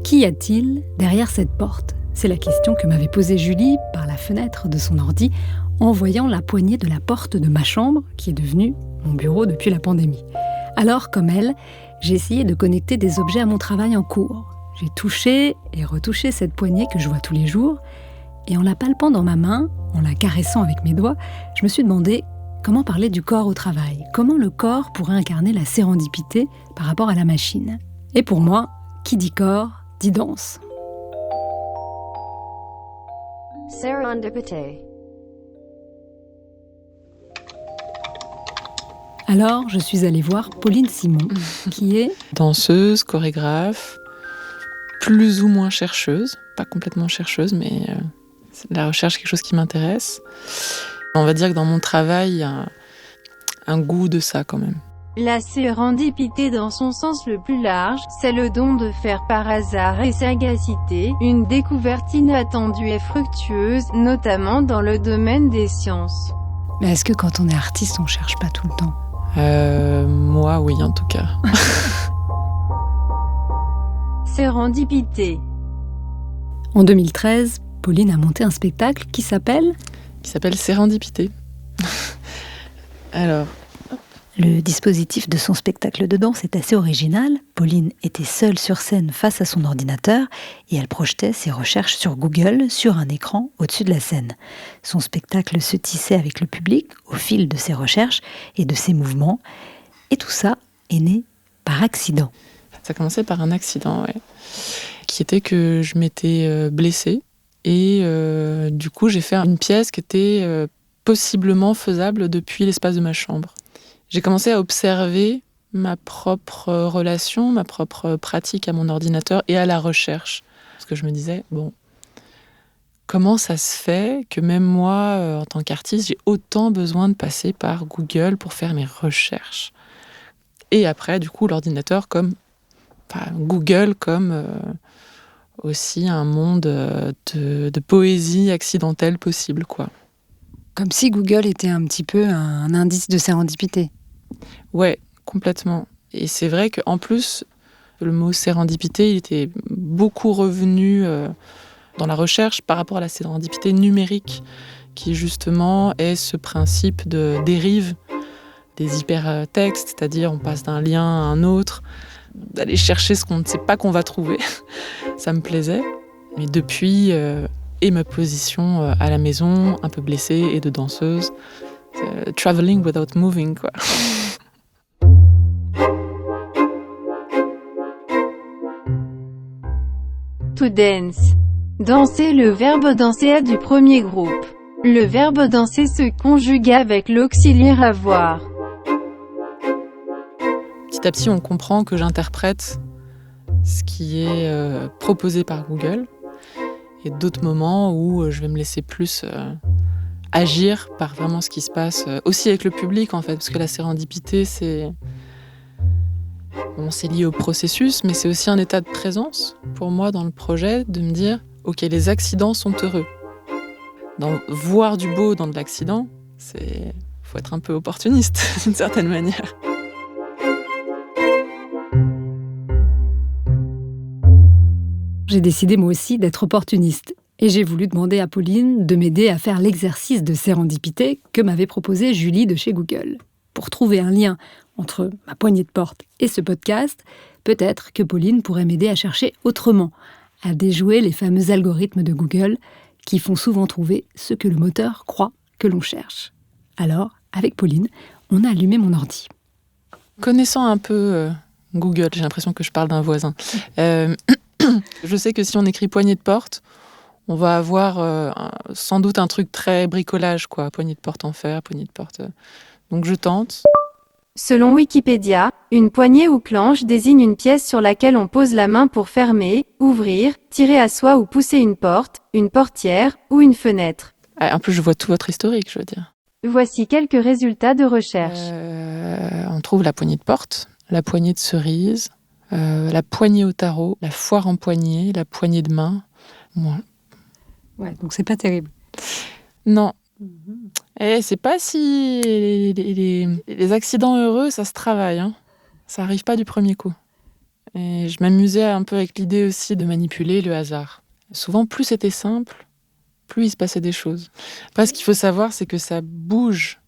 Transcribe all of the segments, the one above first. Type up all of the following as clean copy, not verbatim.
Qu'y a-t-il derrière cette porte ? C'est la question que m'avait posée Julie par la fenêtre de son ordi en voyant la poignée de la porte de ma chambre, qui est devenue mon bureau depuis la pandémie. Alors, comme elle, j'ai essayé de connecter des objets à mon travail en cours. J'ai touché et retouché cette poignée que je vois tous les jours, et en la palpant dans ma main, en la caressant avec mes doigts, je me suis demandé comment parler du corps au travail, comment le corps pourrait incarner la sérendipité par rapport à la machine. Et pour moi, qui dit corps, dit danse. Serendipité. Alors, je suis allée voir Pauline Simon, qui est danseuse, chorégraphe, plus ou moins chercheuse, pas complètement chercheuse, mais la recherche, quelque chose qui m'intéresse. On va dire que dans mon travail, il y a un goût de ça quand même. La sérendipité dans son sens le plus large, c'est le don de faire par hasard et sagacité, une découverte inattendue et fructueuse, notamment dans le domaine des sciences. Mais est-ce que quand on est artiste, on cherche pas tout le temps ? Moi, oui, en tout cas. Sérendipité. En 2013, Pauline a monté un spectacle qui s'appelle Sérendipité. Alors... Le dispositif de son spectacle de danse est assez original. Pauline était seule sur scène face à son ordinateur et elle projetait ses recherches sur Google sur un écran au-dessus de la scène. Son spectacle se tissait avec le public au fil de ses recherches et de ses mouvements. Et tout ça est né par accident. Ça a commencé par un accident, ouais. Qui était que je m'étais blessée. Et du coup, j'ai fait une pièce qui était possiblement faisable depuis l'espace de ma chambre. J'ai commencé à observer ma propre relation, ma propre pratique à mon ordinateur et à la recherche. Parce que je me disais, bon, comment ça se fait que même moi, en tant qu'artiste, j'ai autant besoin de passer par Google pour faire mes recherches. Et après, du coup, l'ordinateur Google comme aussi un monde de poésie accidentelle possible, quoi. Comme si Google était un petit peu un indice de sérendipité. Ouais, complètement. Et c'est vrai qu'en plus, le mot sérendipité, il était beaucoup revenu dans la recherche par rapport à la sérendipité numérique, qui justement est ce principe de dérive des hypertextes, c'est-à-dire on passe d'un lien à un autre, d'aller chercher ce qu'on ne sait pas qu'on va trouver. Ça me plaisait. Mais depuis, et ma position à la maison, un peu blessée et de danseuse, traveling without moving, quoi. To dance. Danser, le verbe danser a du premier groupe. Le verbe danser se conjugue avec l'auxiliaire avoir. Petit à petit, on comprend que j'interprète ce qui est proposé par Google. Et d'autres moments où je vais me laisser plus agir par vraiment ce qui se passe, aussi avec le public en fait, parce que la sérendipité, c'est lié au processus, mais c'est aussi un état de présence pour moi dans le projet, de me dire, ok, les accidents sont heureux. Voir du beau dans de l'accident, faut être un peu opportuniste d'une certaine manière. J'ai décidé moi aussi d'être opportuniste. Et j'ai voulu demander à Pauline de m'aider à faire l'exercice de sérendipité que m'avait proposé Julie de chez Google. Pour trouver un lien entre ma poignée de porte et ce podcast, peut-être que Pauline pourrait m'aider à chercher autrement, à déjouer les fameux algorithmes de Google qui font souvent trouver ce que le moteur croit que l'on cherche. Alors, avec Pauline, on a allumé mon ordi. Connaissant un peu Google, j'ai l'impression que je parle d'un voisin. Je sais que si on écrit poignée de porte, on va avoir sans doute un truc très bricolage, quoi. Poignée de porte en fer, poignée de porte. Donc je tente. Selon Wikipédia, une poignée ou clenche désigne une pièce sur laquelle on pose la main pour fermer, ouvrir, tirer à soi ou pousser une porte, une portière ou une fenêtre. En plus, je vois tout votre historique, je veux dire. Voici quelques résultats de recherche. On trouve la poignée de porte, la poignée de cerise, la poignée au tarot, la foire en poignée, la poignée de main. Ouais, donc c'est pas terrible. Non. Et c'est pas si... Les accidents heureux, ça se travaille. Hein. Ça arrive pas du premier coup. Et je m'amusais un peu avec l'idée aussi de manipuler le hasard. Souvent, plus c'était simple, plus il se passait des choses. Après, ce qu'il faut savoir, c'est que ça bouge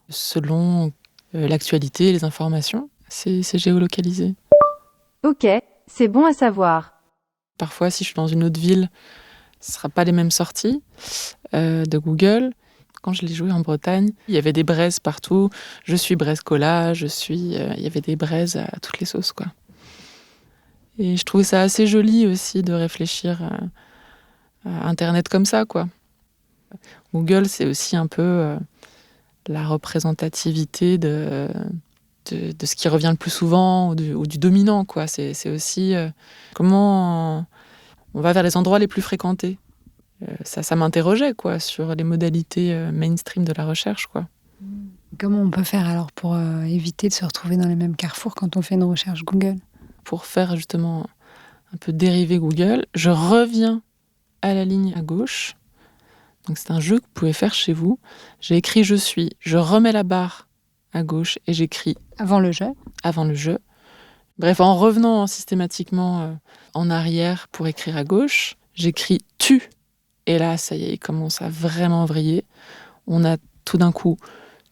selon l'actualité, les informations. C'est géolocalisé. Ok, c'est bon à savoir. Parfois, si je suis dans une autre ville, ce ne sera pas les mêmes sorties de Google. Quand je l'ai joué en Bretagne, il y avait des braises partout. Je suis Braise-Cola, il y avait des braises à toutes les sauces, quoi. Et je trouvais ça assez joli aussi de réfléchir à Internet comme ça, quoi. Google, c'est aussi un peu la représentativité de ce qui revient le plus souvent ou du dominant, quoi. C'est aussi comment on va vers les endroits les plus fréquentés. Ça m'interrogeait, quoi, sur les modalités mainstream de la recherche, quoi. Comment on peut faire alors pour éviter de se retrouver dans les mêmes carrefours quand on fait une recherche Google? Pour faire justement un peu dériver Google, je reviens à la ligne à gauche. Donc c'est un jeu que vous pouvez faire chez vous. J'ai écrit je suis, je remets la barre à gauche et j'écris Avant le jeu? avant le jeu. Bref, en revenant systématiquement en arrière pour écrire à gauche, j'écris tu. Et là, ça y est, il commence à vraiment vriller. On a tout d'un coup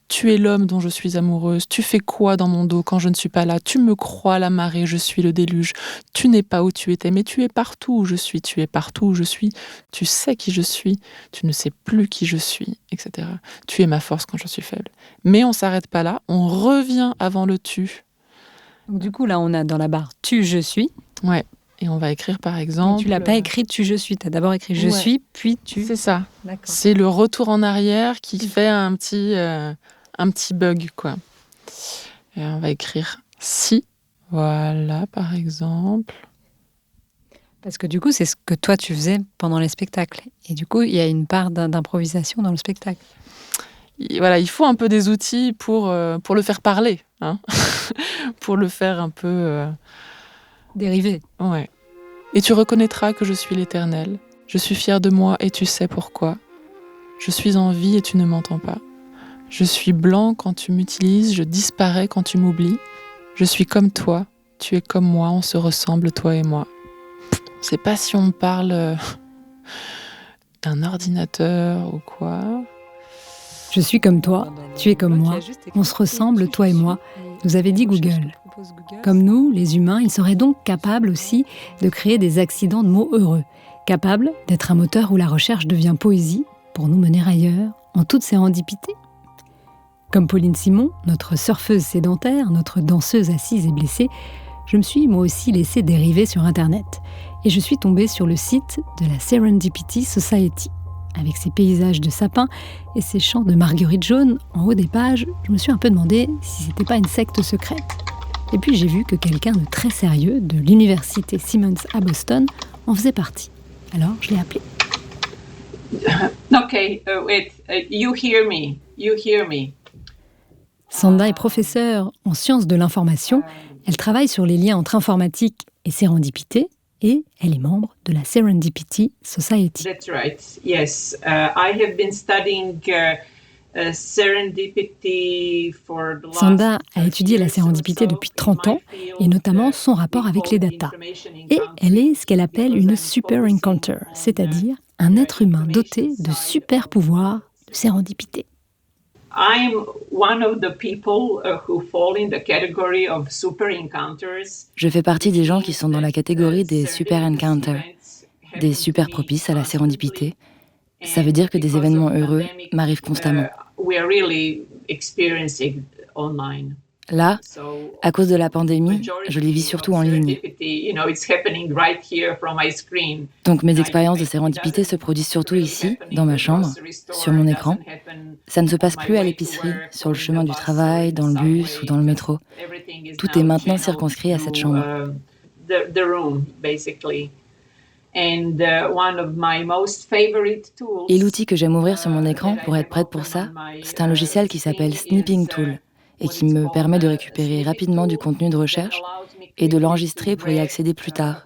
tu es l'homme dont je suis amoureuse, tu fais quoi dans mon dos quand je ne suis pas là, tu me crois la marée, je suis le déluge, tu n'es pas où tu étais, mais tu es partout où je suis, tu es partout où je suis, tu sais qui je suis, tu ne sais plus qui je suis, etc. Tu es ma force quand je suis faible. Mais on ne s'arrête pas là, on revient avant le tu. Donc, du coup, là, on a dans la barre tu, je suis. Ouais. Et on va écrire par exemple... Mais tu l'as pas écrit tu, je suis. Tu as d'abord écrit je suis, puis tu. C'est ça. D'accord. C'est le retour en arrière qui fait un petit bug, quoi. Et on va écrire si. Voilà, par exemple. Parce que du coup, c'est ce que toi, tu faisais pendant les spectacles. Et du coup, il y a une part d'improvisation dans le spectacle. Voilà, il faut un peu des outils pour le faire parler, hein. Pour le faire un peu... Dérivé. Ouais. Et tu reconnaîtras que je suis l'Éternel. Je suis fière de moi et tu sais pourquoi. Je suis en vie et tu ne m'entends pas. Je suis blanc quand tu m'utilises, je disparais quand tu m'oublies. Je suis comme toi, tu es comme moi, on se ressemble, toi et moi. Je sais pas si on parle d'un ordinateur ou quoi. Je suis comme toi, tu es comme moi, on se ressemble, toi et moi, nous avait dit Google. Comme nous, les humains, ils seraient donc capables aussi de créer des accidents de mots heureux, capables d'être un moteur où la recherche devient poésie pour nous mener ailleurs, en toute sérendipité. Comme Pauline Simon, notre surfeuse sédentaire, notre danseuse assise et blessée, je me suis moi aussi laissée dériver sur Internet. Et je suis tombée sur le site de la Serendipity Society. Avec ses paysages de sapins et ses chants de marguerite jaune en haut des pages, je me suis un peu demandé si c'était pas une secte secrète. Et puis j'ai vu que quelqu'un de très sérieux de l'université Simmons à Boston en faisait partie. Alors je l'ai appelé. Okay, wait, you hear me. Sanda est professeure en sciences de l'information. Elle travaille sur les liens entre informatique et sérendipité et elle est membre de la Serendipity Society. That's right. Yes, I have been studying serendipity for the last Sanda a étudié la sérendipité depuis 30 ans et notamment son rapport avec les data. Et elle est ce qu'elle appelle une super encounter, c'est-à-dire un être humain doté de super pouvoirs de sérendipité. I'm one of the people who fall in the category of super encounters. Je fais partie des gens qui sont dans la catégorie des super encounters, des super propices à la sérendipité. Ça veut dire que des événements heureux m'arrivent constamment. We're really experiencing online. Là, à cause de la pandémie, je les vis surtout en ligne. Donc mes expériences de sérendipité se produisent surtout ici, dans ma chambre, sur mon écran. Ça ne se passe plus à l'épicerie, sur le chemin du travail, dans le bus ou dans le métro. Tout est maintenant circonscrit à cette chambre. Et l'outil que j'aime ouvrir sur mon écran pour être prête pour ça, c'est un logiciel qui s'appelle Snipping Tool et qui me permet de récupérer rapidement du contenu de recherche et de l'enregistrer pour y accéder plus tard.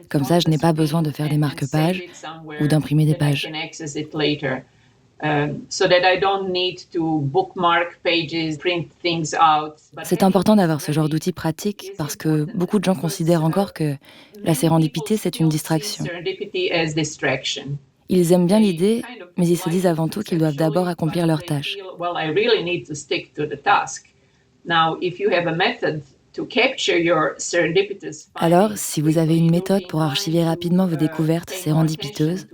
Comme ça, je n'ai pas besoin de faire des marque-pages ou d'imprimer des pages. so that I don't need to bookmark pages, print things out. C'est important d'avoir ce genre d'outils pratiques parce que beaucoup de gens considèrent encore que la sérendipité, c'est une distraction. Ils aiment bien l'idée, mais ils se disent avant tout qu'ils doivent d'abord accomplir leur tâche. Alors, si vous avez une méthode pour archiver rapidement vos découvertes sérendipiteuses,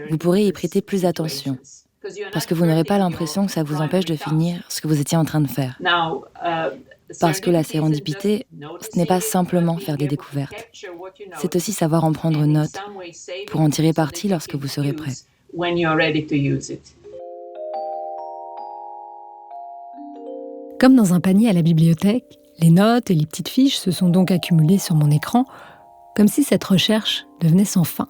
vous pourrez y prêter plus attention, parce que vous n'aurez pas l'impression que ça vous empêche de finir ce que vous étiez en train de faire. Parce que la sérendipité, ce n'est pas simplement faire des découvertes. C'est aussi savoir en prendre note pour en tirer parti lorsque vous serez prêt. Comme dans un panier à la bibliothèque, les notes et les petites fiches se sont donc accumulées sur mon écran, comme si cette recherche devenait sans fin,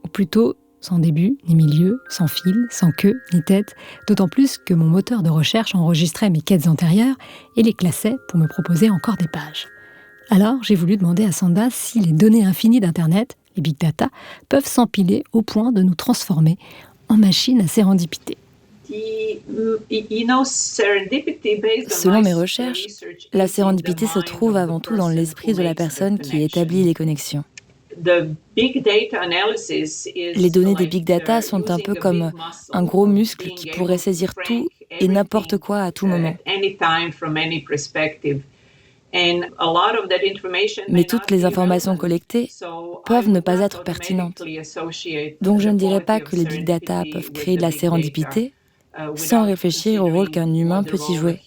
ou plutôt sans début, ni milieu, sans fil, sans queue, ni tête, d'autant plus que mon moteur de recherche enregistrait mes quêtes antérieures et les classait pour me proposer encore des pages. Alors, j'ai voulu demander à Sanda si les données infinies d'Internet, les big data, peuvent s'empiler au point de nous transformer en machines à sérendipité. Selon mes recherches, la sérendipité se trouve avant tout dans l'esprit de la personne qui établit les connexions. Les données des big data sont un peu comme un gros muscle qui pourrait saisir tout et n'importe quoi à tout moment. Mais toutes les informations collectées peuvent ne pas être pertinentes. Donc je ne dirais pas que les big data peuvent créer de la sérendipité sans réfléchir au rôle qu'un humain peut y jouer.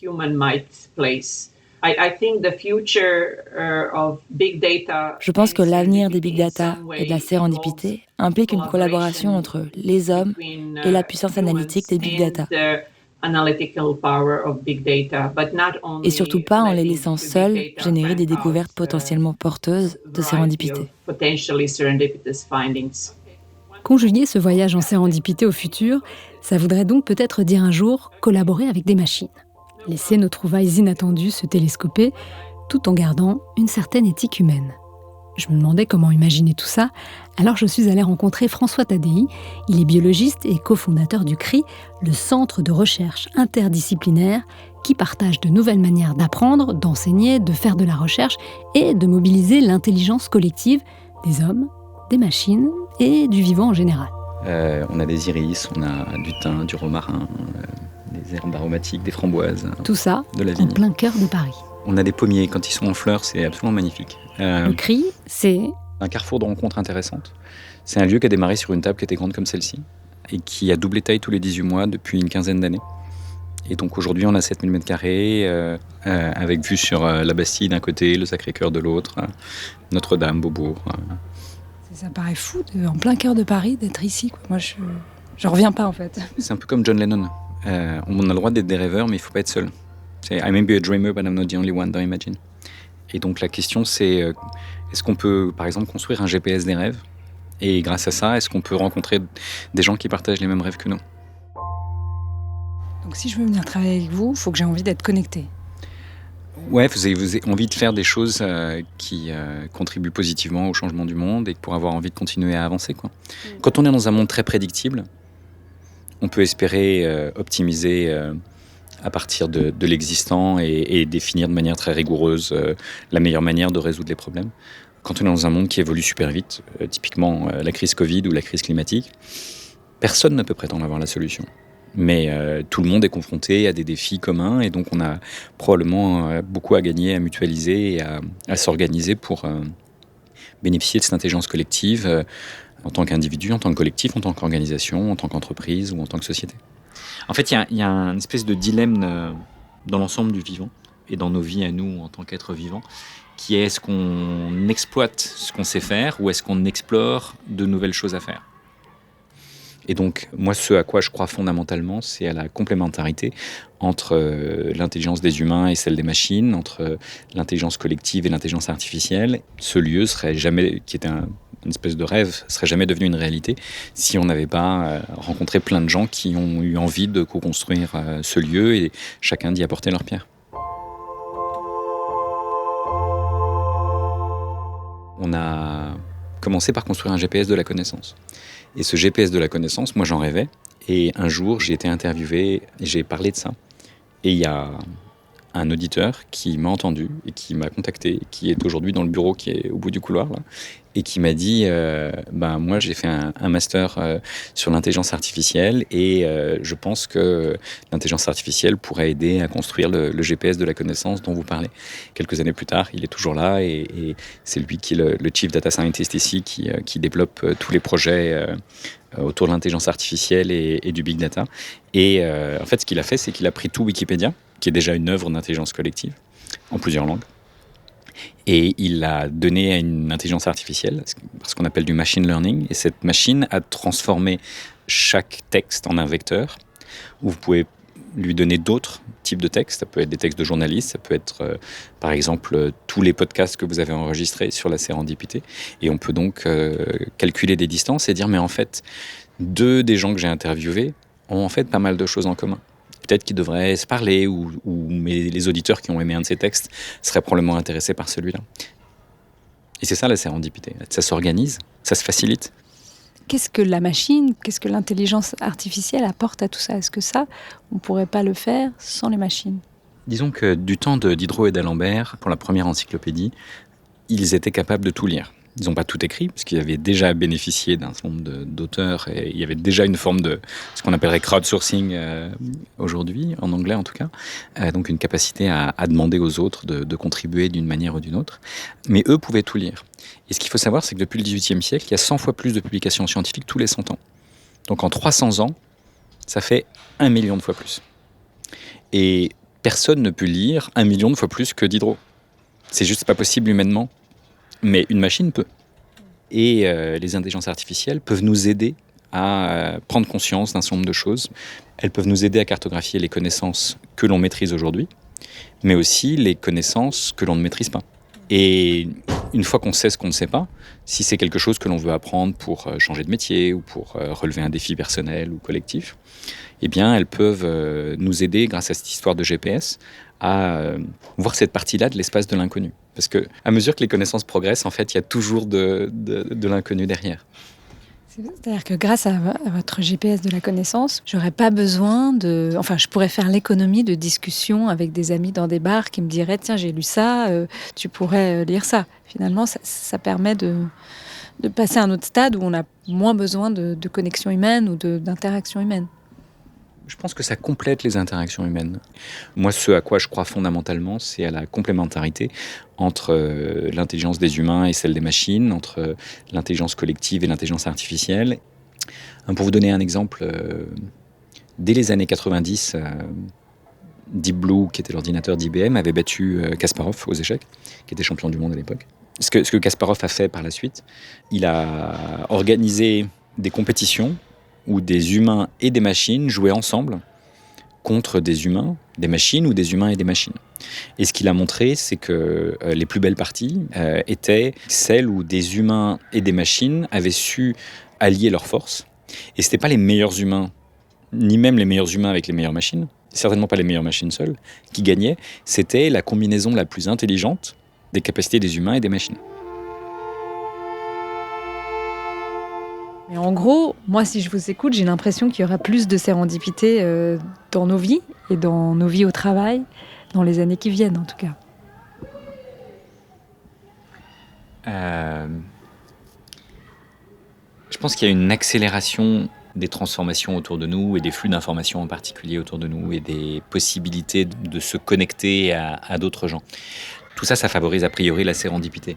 Je pense que l'avenir des big data et de la sérendipité implique une collaboration entre les hommes et la puissance analytique des big data. Et surtout pas en les laissant seuls générer des découvertes potentiellement porteuses de sérendipité. Conjuguer ce voyage en sérendipité au futur, ça voudrait donc peut-être dire un jour collaborer avec des machines. Laisser nos trouvailles inattendues se télescoper, tout en gardant une certaine éthique humaine. Je me demandais comment imaginer tout ça, alors je suis allée rencontrer François Tadei. Il est biologiste et cofondateur du CRI, le centre de recherche interdisciplinaire qui partage de nouvelles manières d'apprendre, d'enseigner, de faire de la recherche et de mobiliser l'intelligence collective des hommes, des machines et du vivant en général. On a des iris, on a du thym, du romarin, des herbes aromatiques, des framboises. Tout ça de la en vigne. plein cœur de Paris. On a des pommiers, quand ils sont en fleurs, c'est absolument magnifique. Le CRI, c'est Un carrefour de rencontres intéressantes. C'est un lieu qui a démarré sur une table qui était grande comme celle-ci et qui a doublé taille tous les 18 mois depuis une quinzaine d'années. Et donc aujourd'hui, on a 7000 m², avec vue sur la Bastille d'un côté, le Sacré-Cœur de l'autre, Notre-Dame, Beaubourg. Ça paraît fou, en plein cœur de Paris, d'être ici, quoi. Moi, je reviens pas, en fait. C'est un peu comme John Lennon. On a le droit d'être des rêveurs, mais il ne faut pas être seul. C'est I may be a dreamer, but I'm not the only one, don't imagine. Et donc la question, c'est est-ce qu'on peut, par exemple, construire un GPS des rêves ? Et grâce à ça, est-ce qu'on peut rencontrer des gens qui partagent les mêmes rêves que nous ? Donc si je veux venir travailler avec vous, il faut que j'ai envie d'être connectée. Ouais, vous avez envie de faire des choses qui contribuent positivement au changement du monde et pour avoir envie de continuer à avancer, quoi. Quand on est dans un monde très prédictible, on peut espérer optimiser à partir de l'existant et définir de manière très rigoureuse la meilleure manière de résoudre les problèmes. Quand on est dans un monde qui évolue super vite, typiquement la crise Covid ou la crise climatique, personne ne peut prétendre avoir la solution. Mais tout le monde est confronté à des défis communs et donc on a probablement beaucoup à gagner, à mutualiser et à s'organiser pour bénéficier de cette intelligence collective en tant qu'individu, en tant que collectif, en tant qu'organisation, en tant qu'entreprise ou en tant que société. En fait, il y a une espèce de dilemme dans l'ensemble du vivant et dans nos vies à nous en tant qu'êtres vivants, qui est est-ce qu'on exploite ce qu'on sait faire ou est-ce qu'on explore de nouvelles choses à faire ? Et donc, moi, ce à quoi je crois fondamentalement, c'est à la complémentarité entre l'intelligence des humains et celle des machines, entre l'intelligence collective et l'intelligence artificielle. Ce lieu serait jamais, qui était une espèce de rêve, serait jamais devenu une réalité si on n'avait pas rencontré plein de gens qui ont eu envie de co-construire ce lieu et chacun d'y apporter leur pierre. On a commencé par construire un GPS de la connaissance. Et ce GPS de la connaissance, moi j'en rêvais. Et un jour, j'ai été interviewé et j'ai parlé de ça. Et il y a un auditeur qui m'a entendu et qui m'a contacté, qui est aujourd'hui dans le bureau qui est au bout du couloir, là, et qui m'a dit moi j'ai fait un master sur l'intelligence artificielle et je pense que l'intelligence artificielle pourrait aider à construire le GPS de la connaissance dont vous parlez. Quelques années plus tard, il est toujours là et c'est lui qui est le Chief Data Scientist ici qui développe tous les projets autour de l'intelligence artificielle et du big data. Et en fait, ce qu'il a fait, c'est qu'il a pris tout Wikipédia, qui est déjà une œuvre d'intelligence collective, en plusieurs langues, et il l'a donné à une intelligence artificielle, ce qu'on appelle du machine learning, et cette machine a transformé chaque texte en un vecteur, où vous pouvez lui donner d'autres types de textes. Ça peut être des textes de journalistes, ça peut être par exemple tous les podcasts que vous avez enregistrés sur la sérendipité, et on peut donc calculer des distances et dire mais en fait, deux des gens que j'ai interviewés ont en fait pas mal de choses en commun. Peut-être qu'ils devraient se parler, mais les auditeurs qui ont aimé un de ces textes seraient probablement intéressés par celui-là. Et c'est ça la sérendipité. Ça s'organise, ça se facilite. Qu'est-ce que la machine, qu'est-ce que l'intelligence artificielle apporte à tout ça ? Est-ce que ça, on ne pourrait pas le faire sans les machines ? Disons que du temps de Diderot et d'Alembert, pour la première encyclopédie, ils étaient capables de tout lire. Ils n'ont pas tout écrit, parce qu'ils avaient déjà bénéficié d'un certain nombre d'auteurs, et il y avait déjà une forme de ce qu'on appellerait crowdsourcing aujourd'hui, en anglais en tout cas, donc une capacité à demander aux autres de contribuer d'une manière ou d'une autre. Mais eux pouvaient tout lire. Et ce qu'il faut savoir, c'est que depuis le XVIIIe siècle, il y a 100 fois plus de publications scientifiques tous les 100 ans. Donc en 300 ans, ça fait 1 million de fois plus. Et personne ne peut lire 1 million de fois plus que Diderot. C'est juste pas possible humainement. Mais une machine peut. Et les intelligences artificielles peuvent nous aider à prendre conscience d'un certain nombre de choses. Elles peuvent nous aider à cartographier les connaissances que l'on maîtrise aujourd'hui, mais aussi les connaissances que l'on ne maîtrise pas. Et une fois qu'on sait ce qu'on ne sait pas, si c'est quelque chose que l'on veut apprendre pour changer de métier ou pour relever un défi personnel ou collectif, eh bien, elles peuvent nous aider, grâce à cette histoire de GPS, à voir cette partie-là de l'espace de l'inconnu. Parce qu'à mesure que les connaissances progressent, en fait, il y a toujours de l'inconnu derrière. C'est-à-dire que grâce à votre GPS de la connaissance, j'aurais pas besoin je pourrais faire l'économie de discussions avec des amis dans des bars qui me diraient « Tiens, j'ai lu ça, tu pourrais lire ça ». Finalement, ça permet de passer à un autre stade où on a moins besoin de connexion humaine ou d'interaction humaine. Je pense que ça complète les interactions humaines. Moi, ce à quoi je crois fondamentalement, c'est à la complémentarité entre l'intelligence des humains et celle des machines, entre l'intelligence collective et l'intelligence artificielle. Pour vous donner un exemple, dès les années 90, Deep Blue, qui était l'ordinateur d'IBM, avait battu Kasparov aux échecs, qui était champion du monde à l'époque. Ce que Kasparov a fait par la suite, il a organisé des compétitions où des humains et des machines jouaient ensemble contre des humains, des machines ou des humains et des machines. Et ce qu'il a montré, c'est que les plus belles parties étaient celles où des humains et des machines avaient su allier leurs forces. Et ce n'étaient pas les meilleurs humains, ni même les meilleurs humains avec les meilleures machines, certainement pas les meilleures machines seules, qui gagnaient. C'était la combinaison la plus intelligente des capacités des humains et des machines. Et en gros, moi, si je vous écoute, j'ai l'impression qu'il y aura plus de sérendipité dans nos vies et dans nos vies au travail, dans les années qui viennent, en tout cas. Je pense qu'il y a une accélération des transformations autour de nous et des flux d'informations en particulier autour de nous et des possibilités de se connecter à d'autres gens. Tout ça, ça favorise a priori la sérendipité.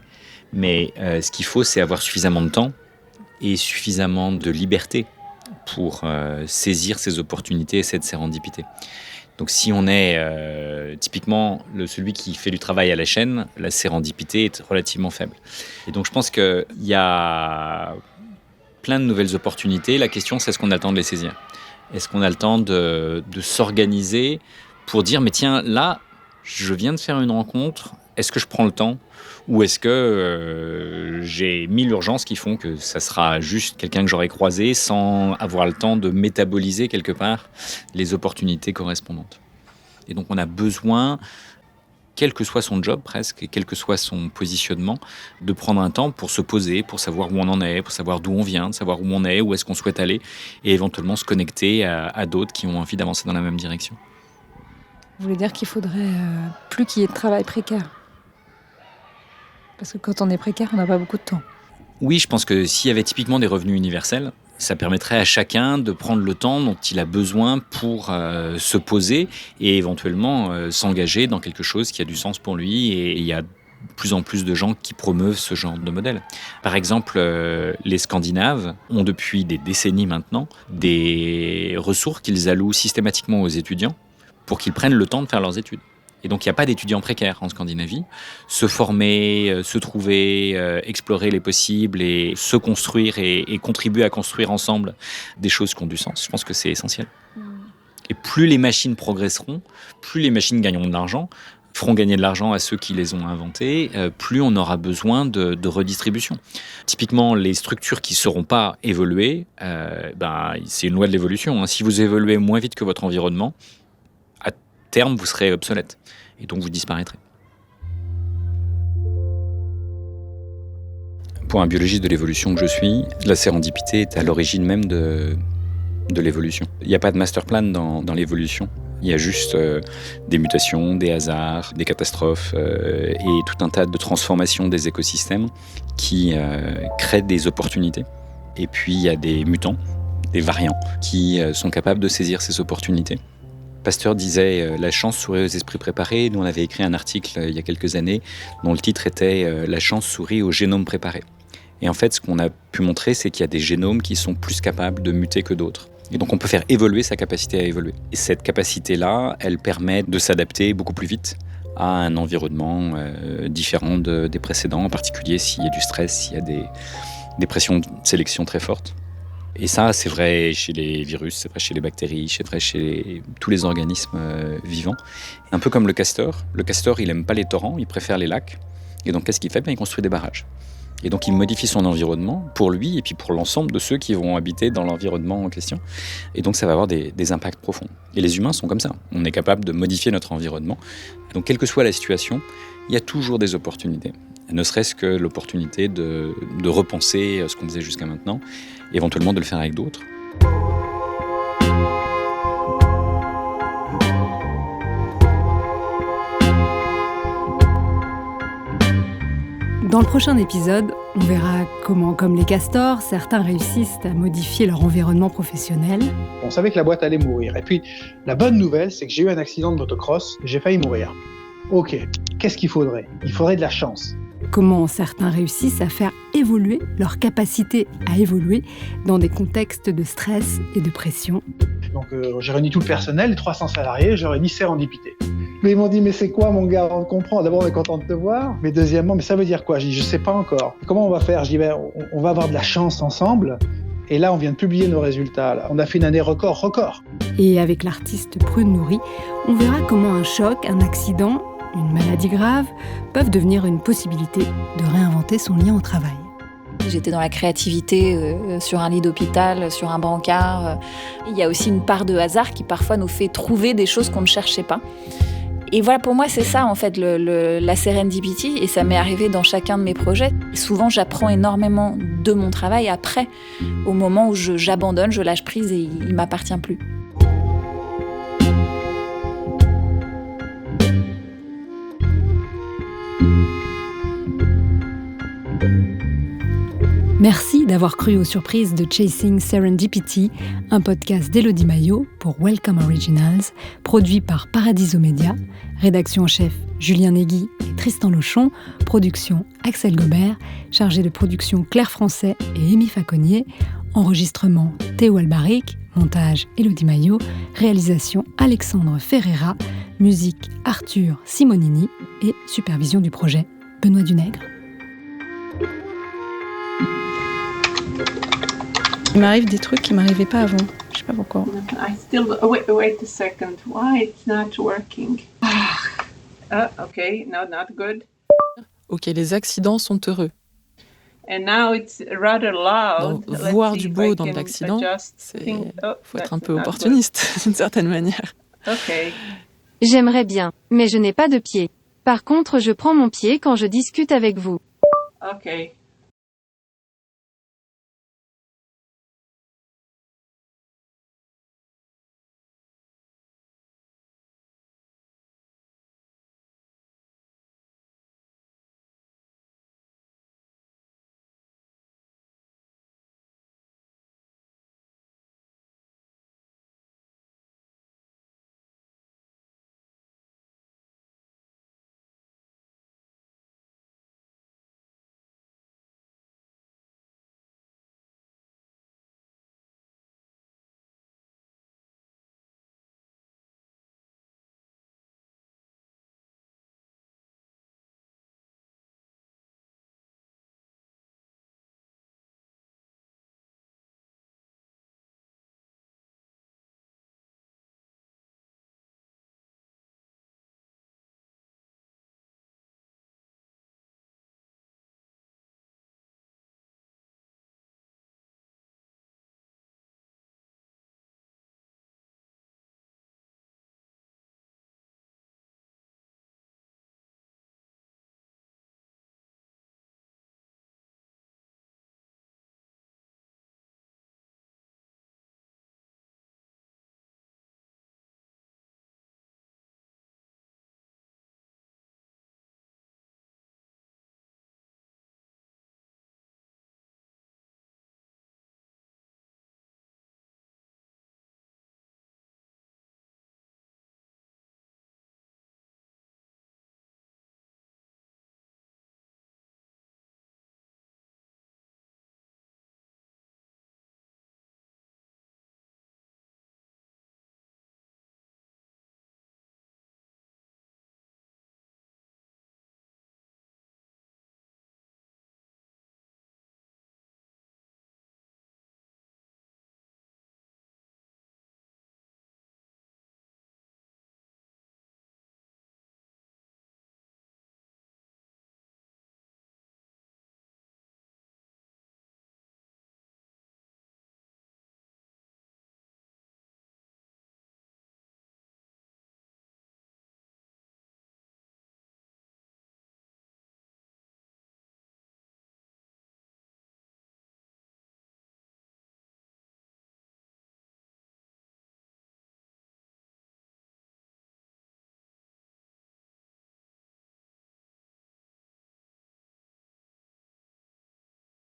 Mais ce qu'il faut, c'est avoir suffisamment de temps et suffisamment de liberté pour saisir ces opportunités et cette sérendipité. Donc si on est typiquement celui qui fait du travail à la chaîne, la sérendipité est relativement faible. Et donc je pense qu'il y a plein de nouvelles opportunités. La question, c'est est-ce qu'on a le temps de les saisir ? Est-ce qu'on a le temps de s'organiser pour dire, mais tiens, là, je viens de faire une rencontre, est-ce que je prends le temps ? Ou est-ce que j'ai 1000 urgences qui font que ça sera juste quelqu'un que j'aurai croisé sans avoir le temps de métaboliser quelque part les opportunités correspondantes. Et donc on a besoin quel que soit son job presque, et quel que soit son positionnement, de prendre un temps pour se poser, pour savoir où on en est, pour savoir d'où on vient, de savoir où on est, où est-ce qu'on souhaite aller, et éventuellement se connecter à d'autres qui ont envie d'avancer dans la même direction. Vous voulez dire qu'il faudrait plus qu'il y ait de travail précaire ? Parce que quand on est précaire, on n'a pas beaucoup de temps. Oui, je pense que s'il y avait typiquement des revenus universels, ça permettrait à chacun de prendre le temps dont il a besoin pour se poser et éventuellement s'engager dans quelque chose qui a du sens pour lui. Et il y a de plus en plus de gens qui promeuvent ce genre de modèle. Par exemple, les Scandinaves ont depuis des décennies maintenant des ressources qu'ils allouent systématiquement aux étudiants pour qu'ils prennent le temps de faire leurs études. Et donc, il n'y a pas d'étudiants précaires en Scandinavie. Se former, se trouver, explorer les possibles et se construire et contribuer à construire ensemble des choses qui ont du sens. Je pense que c'est essentiel. Et plus les machines progresseront, plus les machines gagneront de l'argent, feront gagner de l'argent à ceux qui les ont inventées, plus on aura besoin de redistribution. Typiquement, les structures qui ne seront pas évoluées, c'est une loi de l'évolution. Hein. Si vous évoluez moins vite que votre environnement, à terme, vous serez obsolète. Et donc, vous disparaîtrez. Pour un biologiste de l'évolution que je suis, la sérendipité est à l'origine même de l'évolution. Il n'y a pas de master plan dans l'évolution. Il y a juste des mutations, des hasards, des catastrophes et tout un tas de transformations des écosystèmes qui créent des opportunités. Et puis, il y a des mutants, des variants, qui sont capables de saisir ces opportunités. Pasteur disait « La chance sourit aux esprits préparés ». Nous, on avait écrit un article il y a quelques années dont le titre était « La chance sourit au génome préparé ». Et en fait, ce qu'on a pu montrer, c'est qu'il y a des génomes qui sont plus capables de muter que d'autres. Et donc, on peut faire évoluer sa capacité à évoluer. Et cette capacité-là, elle permet de s'adapter beaucoup plus vite à un environnement différent des précédents, en particulier s'il y a du stress, s'il y a des pressions de sélection très fortes. Et ça, c'est vrai chez les virus, c'est vrai chez les bactéries, c'est vrai chez tous les organismes vivants. Un peu comme le castor. Le castor, il n'aime pas les torrents, il préfère les lacs. Et donc, qu'est-ce qu'il fait ? Il construit des barrages. Et donc, il modifie son environnement pour lui et puis pour l'ensemble de ceux qui vont habiter dans l'environnement en question. Et donc, ça va avoir des impacts profonds. Et les humains sont comme ça. On est capable de modifier notre environnement. Donc, quelle que soit la situation, il y a toujours des opportunités. Ne serait-ce que l'opportunité de repenser ce qu'on faisait jusqu'à maintenant, éventuellement de le faire avec d'autres. Dans le prochain épisode, on verra comment, comme les castors, certains réussissent à modifier leur environnement professionnel. On savait que la boîte allait mourir. Et puis, la bonne nouvelle, c'est que j'ai eu un accident de motocross et j'ai failli mourir. Ok, qu'est-ce qu'il faudrait ? Il faudrait de la chance. Comment certains réussissent à faire évoluer leur capacité à évoluer dans des contextes de stress et de pression. Donc j'ai réuni tout le personnel, les 300 salariés, je leur ai dit sérendipité. Mais ils m'ont dit, mais c'est quoi mon gars, on comprend. D'abord, on est content de te voir. Mais deuxièmement, mais ça veut dire quoi ? Je dis, je sais pas encore. Comment on va faire ? Je dis, on va avoir de la chance ensemble. Et là, on vient de publier nos résultats. Là. On a fait une année record. Et avec l'artiste Prune Nourri, on verra comment un choc, un accident, une maladie grave peuvent devenir une possibilité de réinventer son lien au travail. J'étais dans la créativité sur un lit d'hôpital, sur un brancard. Il y a aussi une part de hasard qui parfois nous fait trouver des choses qu'on ne cherchait pas. Et voilà, pour moi, c'est ça en fait la serendipity, et ça m'est arrivé dans chacun de mes projets. Et souvent, j'apprends énormément de mon travail après, au moment où j'abandonne, je lâche prise et il ne m'appartient plus. Merci d'avoir cru aux surprises de Chasing Serendipity, un podcast d'Élodie Maillot pour Welcome Originals, produit par Paradiso Media, rédaction en chef Julien Négui et Tristan Lochon, production Axel Gobert, chargé de production Claire Français et Amy Faconnier, enregistrement Théo Albaric, montage Élodie Maillot, réalisation Alexandre Ferreira, musique Arthur Simonini et supervision du projet Benoît Dunègre. Il m'arrive des trucs qui m'arrivaient pas avant. Je sais pas pourquoi. Wait a second. Why it's not working? Okay, no, not good. Ok, les accidents sont heureux. And now it's rather loud. Donc, voir du beau dans l'accident, faut être un peu opportuniste d'une certaine manière. Okay. J'aimerais bien, mais je n'ai pas de pied. Par contre, je prends mon pied quand je discute avec vous. Okay.